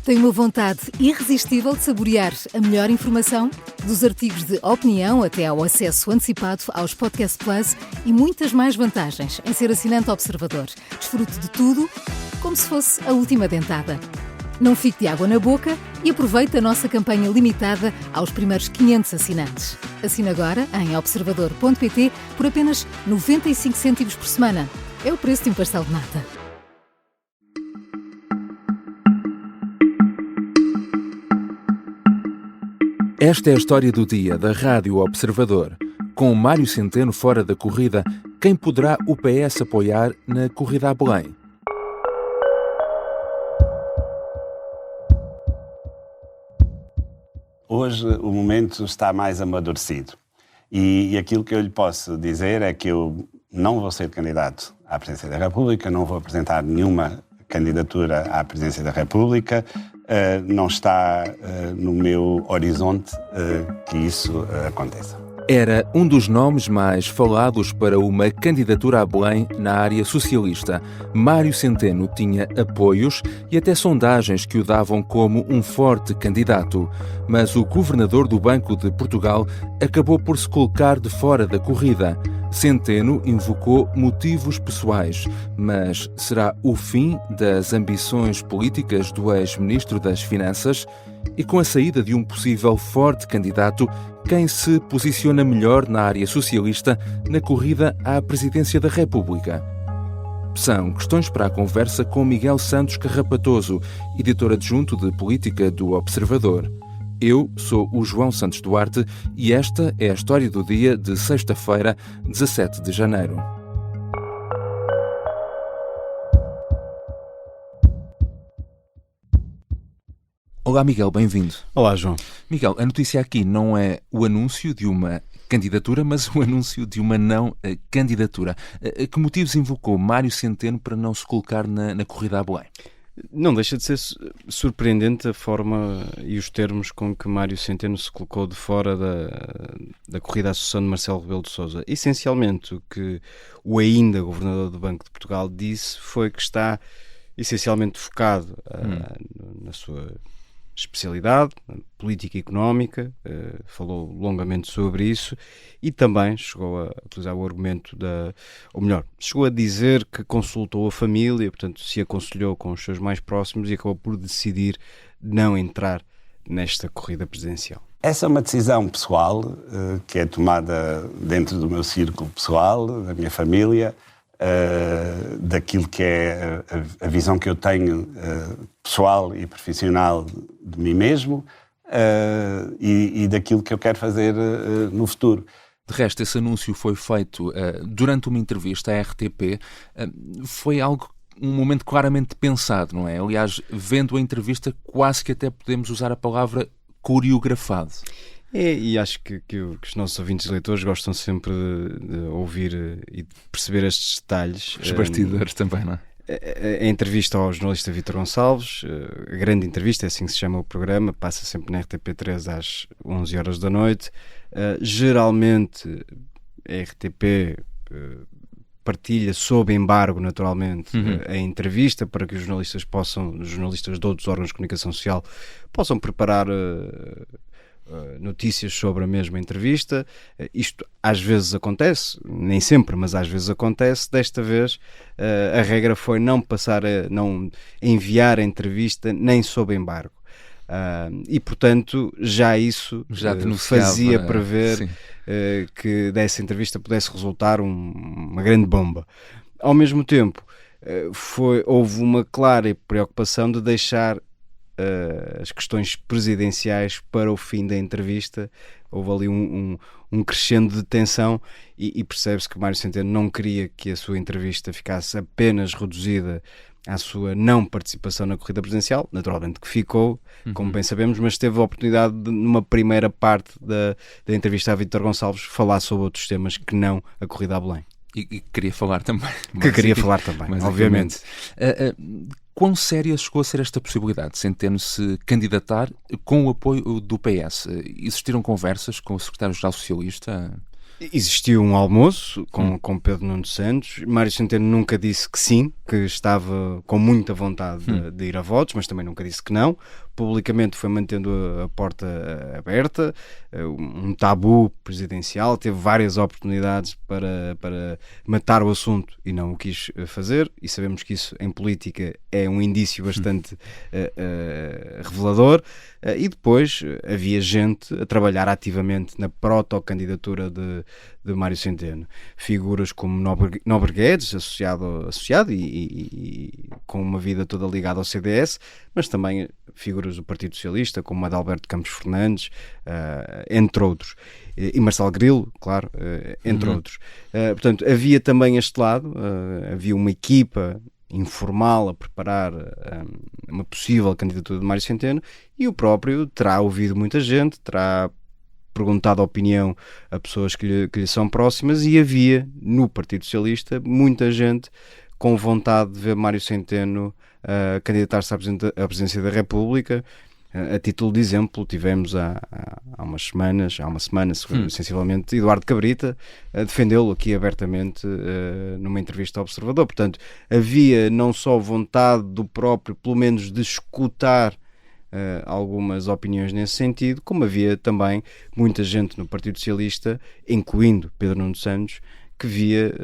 Tem uma vontade irresistível de saborear a melhor informação? Dos artigos de opinião até ao acesso antecipado aos Podcast Plus e muitas mais vantagens em ser assinante Observador. Desfrute de tudo como se fosse a última dentada. Não fique de água na boca e aproveite a nossa campanha limitada aos primeiros 500 assinantes. Assine agora em observador.pt por apenas 95 cêntimos por semana. É o preço de um pastel de nata. Esta é a história do dia da Rádio Observador. Com Mário Centeno fora da corrida, quem poderá o PS apoiar na corrida a Belém? Hoje o momento está mais amadurecido e aquilo que eu lhe posso dizer é que eu não vou ser candidato à Presidência da República, não vou apresentar nenhuma candidatura à Presidência da República, não está no meu horizonte que isso aconteça. Era um dos nomes mais falados para uma candidatura a Belém na área socialista. Mário Centeno tinha apoios e até sondagens que o davam como um forte candidato. Mas o governador do Banco de Portugal acabou por se colocar de fora da corrida. Centeno invocou motivos pessoais, mas será o fim das ambições políticas do ex-ministro das Finanças? E com a saída de um possível forte candidato, quem se posiciona melhor na área socialista na corrida à Presidência da República? São questões para a conversa com Miguel Santos Carrapatoso, editor adjunto de Política do Observador. Eu sou o João Santos Duarte e esta é a história do dia de sexta-feira, 17 de janeiro. Olá Miguel, bem-vindo. Olá João. Miguel, a notícia aqui não é o anúncio de uma candidatura, mas o anúncio de uma não candidatura. Que motivos invocou Mário Centeno para não se colocar na corrida a Belém? Não deixa de ser surpreendente a forma e os termos com que Mário Centeno se colocou de fora da corrida à sucessão de Marcelo Rebelo de Sousa. Essencialmente, o que o ainda governador do Banco de Portugal disse foi que está essencialmente focado na sua especialidade, política económica, falou longamente sobre isso e também chegou a utilizar o argumento chegou a dizer que consultou a família, portanto se aconselhou com os seus mais próximos e acabou por decidir não entrar nesta corrida presidencial. Essa é uma decisão pessoal que é tomada dentro do meu círculo pessoal, da minha família, daquilo que é a visão que eu tenho pessoal e profissional de mim mesmo e daquilo que eu quero fazer no futuro. De resto, esse anúncio foi feito durante uma entrevista à RTP. Foi um momento claramente pensado, não é? Aliás, vendo a entrevista, quase que até podemos usar a palavra coreografado. E acho que os nossos ouvintes e leitores gostam sempre de ouvir e de perceber estes detalhes. Os bastidores também, não é? A entrevista ao jornalista Vítor Gonçalves, a grande entrevista, é assim que se chama o programa, passa sempre na RTP3 às 11 horas da noite. Geralmente a RTP partilha sob embargo, naturalmente, a entrevista para que os jornalistas de outros órgãos de comunicação social possam preparar notícias sobre a mesma entrevista. Isto às vezes acontece, nem sempre, mas às vezes acontece. Desta vez a regra foi não enviar a entrevista nem sob embargo. E portanto já isso fazia prever que dessa entrevista pudesse resultar uma grande bomba. Ao mesmo tempo houve uma clara preocupação de deixar as questões presidenciais para o fim da entrevista. Houve ali um crescendo de tensão e percebe-se que Mário Centeno não queria que a sua entrevista ficasse apenas reduzida à sua não participação na corrida presidencial, naturalmente que ficou, como bem sabemos, mas teve a oportunidade de, numa primeira parte da entrevista a Vítor Gonçalves, falar sobre outros temas que não a corrida a Belém. E queria falar também. Obviamente. Quão séria chegou a ser esta possibilidade de Centeno se candidatar com o apoio do PS? Existiram conversas com o secretário-geral socialista? Existiu um almoço com Pedro Nuno Santos. Mário Centeno nunca disse que sim, que estava com muita vontade de ir a votos, mas também nunca disse que não. Publicamente foi mantendo a porta aberta, um tabu presidencial, teve várias oportunidades para matar o assunto e não o quis fazer, e sabemos que isso em política é um indício bastante revelador. E depois havia gente a trabalhar ativamente na protocandidatura de Mário Centeno. Figuras como Nóbrega Guedes, associado e com uma vida toda ligada ao CDS, mas também figuras do Partido Socialista, como Adalberto Campos Fernandes, entre outros. E Marcelo Grilo, claro, entre outros. Portanto, havia também este lado, havia uma equipa informal a preparar uma possível candidatura de Mário Centeno, e o próprio terá ouvido muita gente, terá perguntado a opinião a pessoas que lhe são próximas, e havia no Partido Socialista muita gente com vontade de ver Mário Centeno candidatar-se à presidência da República. A título de exemplo, tivemos há uma semana, sensivelmente, Eduardo Cabrita a defendê-lo aqui abertamente numa entrevista ao Observador. Portanto, havia não só vontade do próprio, pelo menos, de escutar algumas opiniões nesse sentido, como havia também muita gente no Partido Socialista, incluindo Pedro Nuno Santos, que via,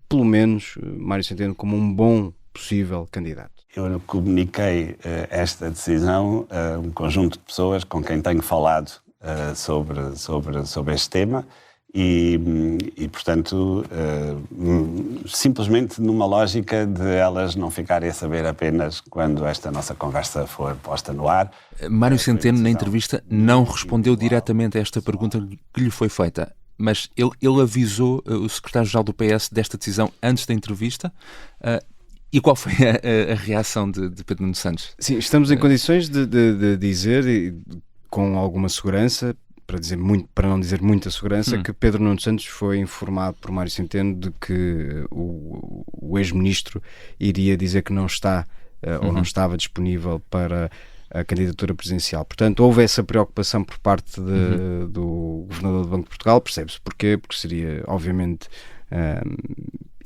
pelo menos, Mário Centeno como um bom possível candidato. Eu comuniquei esta decisão a um conjunto de pessoas com quem tenho falado sobre este tema e portanto, simplesmente numa lógica de elas não ficarem a saber apenas quando esta nossa conversa for posta no ar. Mário Centeno, na entrevista, não respondeu diretamente a esta pergunta que lhe foi feita, mas ele avisou o secretário-geral do PS desta decisão antes da entrevista. E qual foi a reação de Pedro Nuno Santos? Sim, estamos em condições de dizer, com alguma segurança, para não dizer muita segurança, que Pedro Nuno Santos foi informado por Mário Centeno de que o ex-ministro iria dizer que não está ou não estava disponível para a candidatura presidencial. Portanto, houve essa preocupação por parte do Governador do Banco de Portugal. Percebe-se porquê, porque seria, obviamente,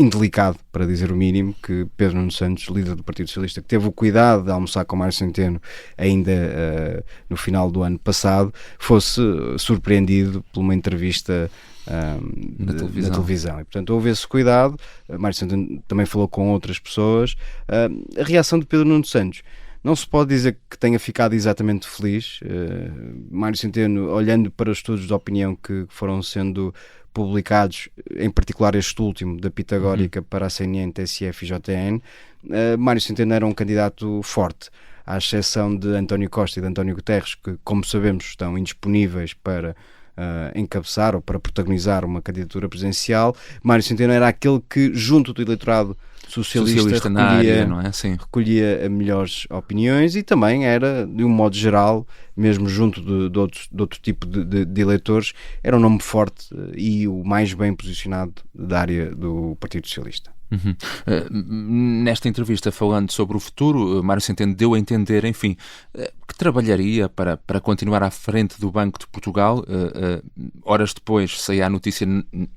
indelicado, para dizer o mínimo, que Pedro Nuno Santos, líder do Partido Socialista, que teve o cuidado de almoçar com Mário Centeno ainda no final do ano passado, fosse surpreendido por uma entrevista na televisão. E, portanto, houve esse cuidado. Mário Centeno também falou com outras pessoas. A reação de Pedro Nuno Santos não se pode dizer que tenha ficado exatamente feliz. Mário Centeno, olhando para os estudos de opinião que foram sendo publicados, em particular este último da Pitagórica para a CNN, TSF e JN, Mário Centeno era um candidato forte, à exceção de António Costa e de António Guterres, que, como sabemos, estão indisponíveis para encabeçar ou para protagonizar uma candidatura presidencial. Mário Centeno era aquele que, junto do eleitorado socialista na área, não é? Sim. Recolhia melhores opiniões, e também era, de um modo geral, mesmo junto de outro tipo de eleitores, era um nome forte e o mais bem posicionado da área do Partido Socialista. Nesta entrevista, falando sobre o futuro, Mário Centeno deu a entender, enfim, que trabalharia para continuar à frente do Banco de Portugal. Horas depois saía a notícia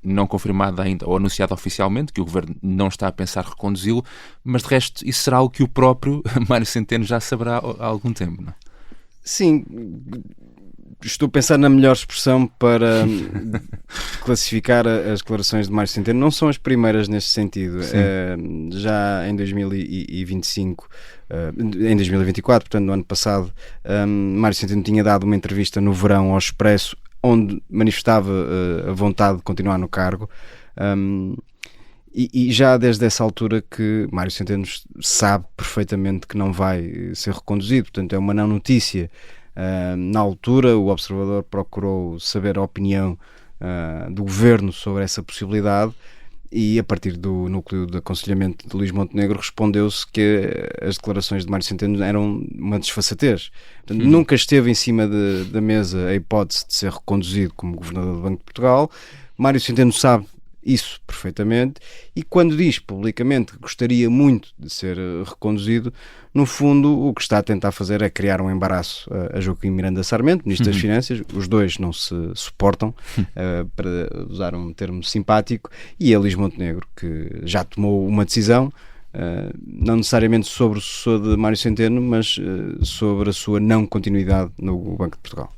não confirmada ainda ou anunciada oficialmente que o Governo não está a pensar reconduzi-lo, mas de resto isso será algo que o próprio Mário Centeno já saberá há algum tempo, não é? Sim, estou a pensar na melhor expressão para classificar as declarações de Mário Centeno. Não são as primeiras neste sentido. Já em 2025, em 2024, portanto no ano passado, Mário Centeno tinha dado uma entrevista no verão ao Expresso, onde manifestava a vontade de continuar no cargo. E já desde essa altura que Mário Centeno sabe perfeitamente que não vai ser reconduzido. Portanto, é uma não notícia. Na altura, o Observador procurou saber a opinião do Governo sobre essa possibilidade, e a partir do núcleo de aconselhamento de Luís Montenegro respondeu-se que as declarações de Mário Centeno eram uma desfaçatez. Portanto, nunca esteve em cima da mesa a hipótese de ser reconduzido como Governador do Banco de Portugal. Mário Centeno sabe isso perfeitamente, e quando diz publicamente que gostaria muito de ser reconduzido, no fundo o que está a tentar fazer é criar um embaraço a Joaquim Miranda Sarmento, Ministro das Finanças. Os dois não se suportam, para usar um termo simpático, e a Luís Montenegro, que já tomou uma decisão, não necessariamente sobre o sucessor de Mário Centeno, mas sobre a sua não continuidade no Banco de Portugal.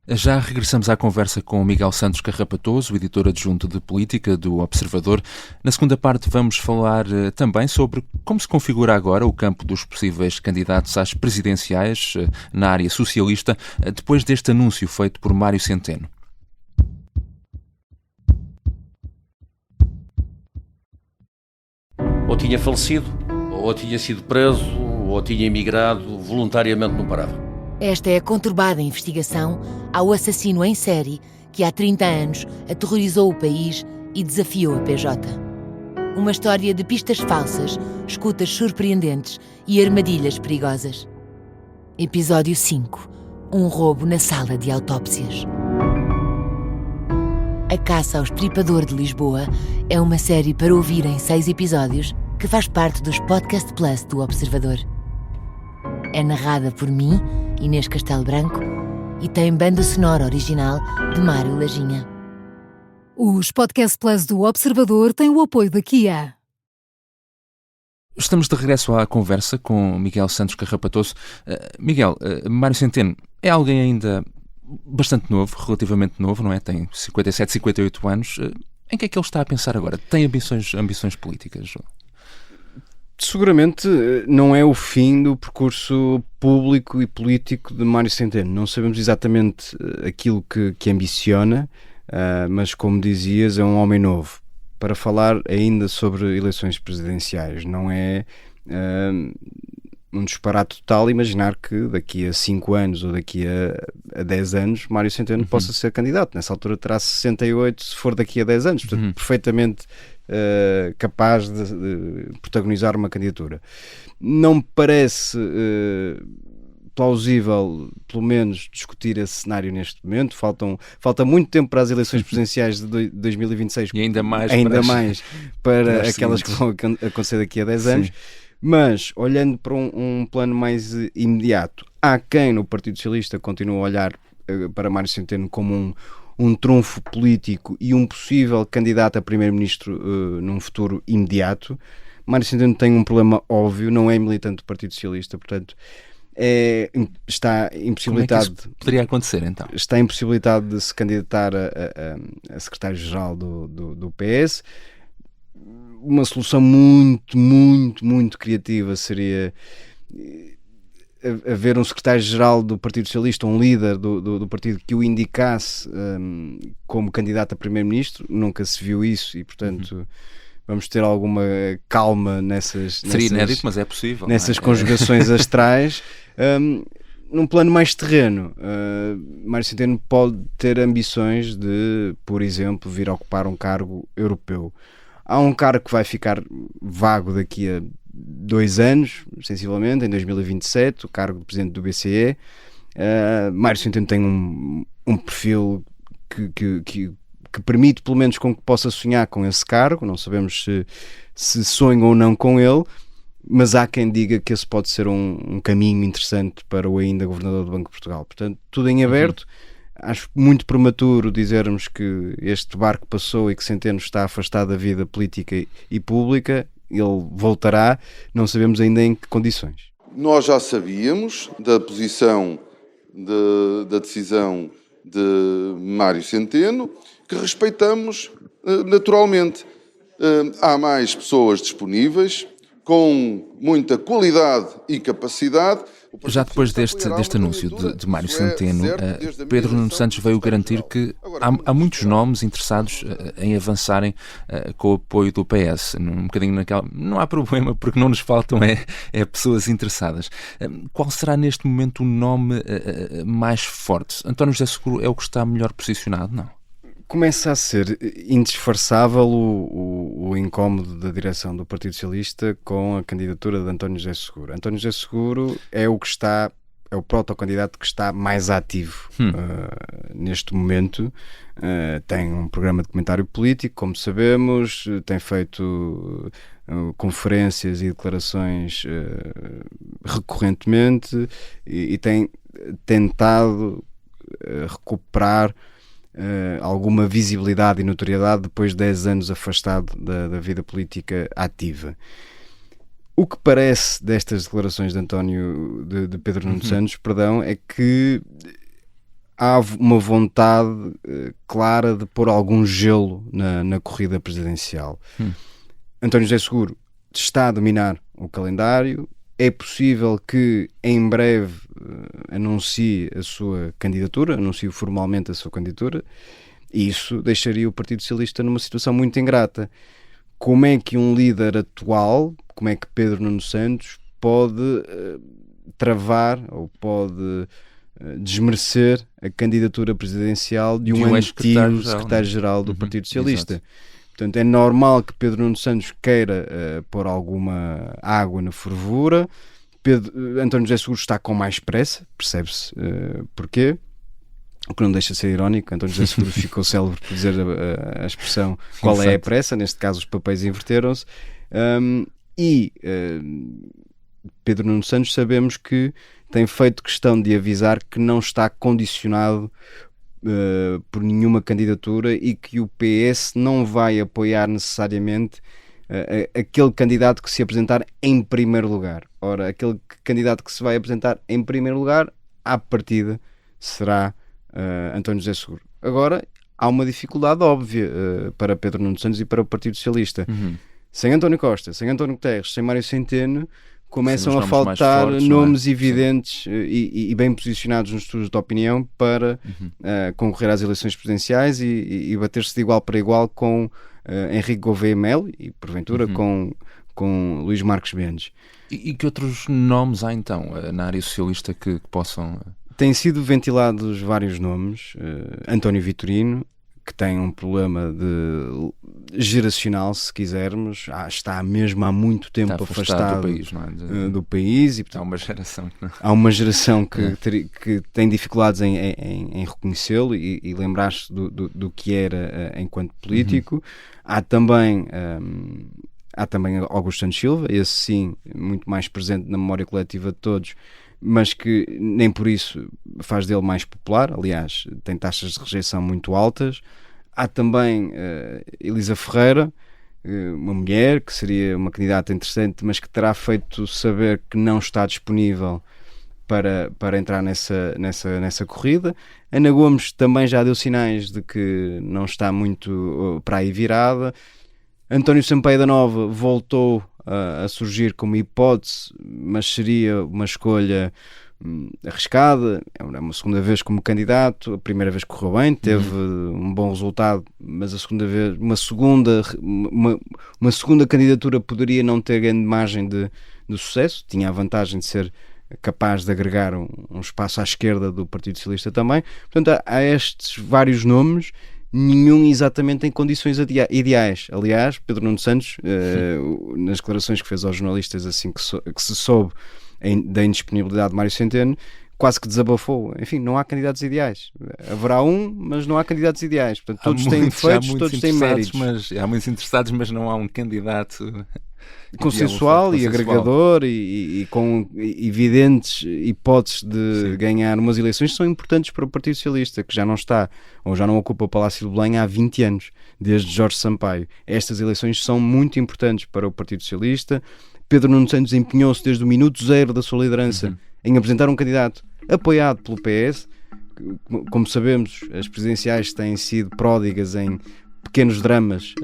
Já regressamos à conversa com Miguel Santos Carrapatoso, o editor adjunto de política do Observador. Na segunda parte vamos falar também sobre como se configura agora o campo dos possíveis candidatos às presidenciais na área socialista, depois deste anúncio feito por Mário Centeno. Ou tinha falecido, ou tinha sido preso, ou tinha emigrado, voluntariamente não parava. Esta é a conturbada investigação ao assassino em série que há 30 anos aterrorizou o país e desafiou a PJ. Uma história de pistas falsas, escutas surpreendentes e armadilhas perigosas. Episódio 5. Um roubo na sala de autópsias. A Caça ao Estripador de Lisboa é uma série para ouvir em 6 episódios que faz parte dos Podcast Plus do Observador. É narrada por mim, Inês Castelo Branco, e tem banda sonora original de Mário Lajinha. Os Podcast Plus do Observador têm o apoio da Kia. Estamos de regresso à conversa com Miguel Santos Carrapatoso. Miguel, Mário Centeno é alguém ainda bastante novo, relativamente novo, não é? Tem 57, 58 anos. Em que é que ele está a pensar agora? Tem ambições políticas? Seguramente não é o fim do percurso público e político de Mário Centeno. Não sabemos exatamente aquilo que ambiciona, mas, como dizias, é um homem novo. Para falar ainda sobre eleições presidenciais, não é um disparate total imaginar que daqui a 5 anos ou daqui a 10 anos Mário Centeno possa ser candidato. Nessa altura terá 68, se for daqui a 10 anos. Portanto, perfeitamente capaz de protagonizar uma candidatura. Não me parece plausível, pelo menos, discutir esse cenário neste momento. Falta muito tempo para as eleições presidenciais de 2026 e ainda mais para aquelas que vão acontecer daqui a 10 anos. Mas, olhando para um plano mais imediato, há quem no Partido Socialista continue a olhar para Mário Centeno como um trunfo político e um possível candidato a primeiro-ministro num futuro imediato. Mário Centeno tem um problema óbvio, não é militante do Partido Socialista, portanto está impossibilitado. Como é que isso poderia acontecer, então? Está impossibilitado de se candidatar a secretário-geral do PS. Uma solução muito criativa seria haver um secretário-geral do Partido Socialista, um líder do partido que o indicasse como candidato a primeiro-ministro. Nunca se viu isso e, portanto, vamos ter alguma calma nessas... Seria inédito, mas é possível. Nessas conjugações astrais. Num plano mais terreno, Mário Centeno pode ter ambições de, por exemplo, vir a ocupar um cargo europeu. Há um cargo que vai ficar vago daqui a 2 anos, sensivelmente, em 2027, o cargo de presidente do BCE. Mário Centeno tem um perfil que permite, pelo menos, com que possa sonhar com esse cargo. Não sabemos se sonha ou não com ele, mas há quem diga que esse pode ser um caminho interessante para o ainda governador do Banco de Portugal. Portanto, tudo em aberto. Acho muito prematuro dizermos que este barco passou e que Centeno está afastado da vida política e pública. Ele voltará, não sabemos ainda em que condições. Nós já sabíamos da posição da decisão de Mário Centeno, que respeitamos naturalmente. Há mais pessoas disponíveis, com muita qualidade e capacidade. Já depois deste anúncio de Mário Centeno, Pedro Nuno Santos veio garantir que há muitos nomes interessados em avançarem com o apoio do PS. Um bocadinho naquela... Não há problema, porque não nos faltam pessoas interessadas. Qual será neste momento o nome mais forte? António José Seguro é o que está melhor posicionado, não? Começa a ser indisfarçável o incómodo da direção do Partido Socialista com a candidatura de António José Seguro. António José Seguro é o que está o protocandidato que está mais ativo neste momento. Tem um programa de comentário político, como sabemos, tem feito conferências e declarações recorrentemente e tem tentado recuperar alguma visibilidade e notoriedade depois de 10 anos afastado da vida política ativa. O que parece destas declarações de Pedro Nuno Santos, é que há uma vontade clara de pôr algum gelo na corrida presidencial. António José Seguro está a dominar o calendário. É possível que em breve anuncie a sua candidatura, anuncie formalmente a sua candidatura, e isso deixaria o Partido Socialista numa situação muito ingrata. Como é que um líder atual, como é que Pedro Nuno Santos pode travar ou pode desmerecer a candidatura presidencial de um antigo secretário-geral do Partido Socialista? Exato. Portanto, é normal que Pedro Nuno Santos queira pôr alguma água na fervura. António José Seguro está com mais pressa, percebe-se porquê. O que não deixa de ser irónico. António José Seguro ficou célebre por dizer a expressão qual é a pressa. Neste caso, os papéis inverteram-se. Pedro Nuno Santos sabemos que tem feito questão de avisar que não está condicionado por nenhuma candidatura e que o PS não vai apoiar necessariamente aquele candidato que se apresentar em primeiro lugar. Ora, aquele candidato que se vai apresentar em primeiro lugar, à partida, será António José Seguro. Agora, há uma dificuldade óbvia para Pedro Nuno Santos e para o Partido Socialista. Sem António Costa, sem António Guterres, sem Mário Centeno, começam a faltar nomes evidentes e bem posicionados nos estudos de opinião para concorrer às eleições presidenciais e bater-se de igual para igual com Henrique Gouveia Melo e, porventura, com Luís Marques Mendes. E que outros nomes há, então, na área socialista que possam... Têm sido ventilados vários nomes. António Vitorino, que tem um problema geracional, se quisermos, está mesmo há muito tempo afastado do país, não é? Do país, e, portanto, há uma geração que tem dificuldades em reconhecê-lo e lembrar-se do que era enquanto político. Há também Augusto Santos Silva, esse sim, muito mais presente na memória coletiva de todos, mas que nem por isso faz dele mais popular. Aliás, tem taxas de rejeição muito altas. Há também Elisa Ferreira, uma mulher que seria uma candidata interessante, mas que terá feito saber que não está disponível para entrar nessa corrida. Ana Gomes também já deu sinais de que não está muito para aí virada. António Sampaio da Nova voltou a surgir como hipótese, mas seria uma escolha arriscada. É uma segunda vez como candidato. A primeira vez correu bem, teve um bom resultado, mas a segunda vez, uma segunda candidatura poderia não ter grande margem de sucesso. Tinha a vantagem de ser capaz de agregar um espaço à esquerda do Partido Socialista também. Portanto, há estes vários nomes, nenhum exatamente em condições ideais. Aliás, Pedro Nuno Santos, nas declarações que fez aos jornalistas assim que se soube da indisponibilidade de Mário Centeno, quase que desabafou. Enfim, não há candidatos ideais. Haverá mas não há candidatos ideais. Portanto, todos têm defeitos, todos têm méritos. Há muitos interessados, mas não há um candidato consensual e agregador e com evidentes hipóteses de ganhar umas eleições que são importantes para o Partido Socialista, que já não está, ou já não ocupa o Palácio de Belém há 20 anos, desde Jorge Sampaio. Estas eleições são muito importantes para o Partido Socialista. Pedro Nuno Santos empenhou-se desde o minuto zero da sua liderança em apresentar um candidato apoiado pelo PS. Como sabemos, as presidenciais têm sido pródigas em pequenos dramas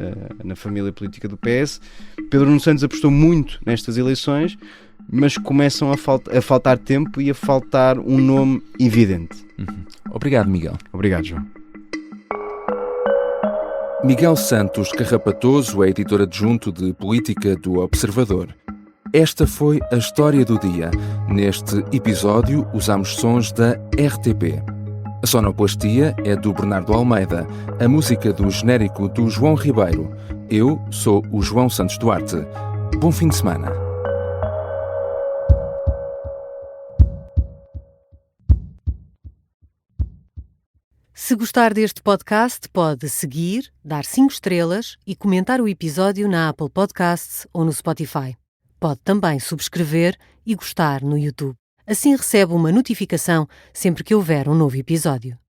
na família política do PS. Pedro Nuno Santos apostou muito nestas eleições, mas começam a faltar tempo e a faltar um nome evidente. Obrigado, Miguel. Obrigado, João. Miguel Santos Carrapatoso é editor adjunto de Política do Observador. Esta foi a história do dia. Neste episódio, usamos sons da RTP. A sonoplastia é do Bernardo Almeida, a música do genérico do João Ribeiro. Eu sou o João Santos Duarte. Bom fim de semana. Se gostar deste podcast, pode seguir, dar 5 estrelas e comentar o episódio na Apple Podcasts ou no Spotify. Pode também subscrever e gostar no YouTube. Assim recebe uma notificação sempre que houver um novo episódio.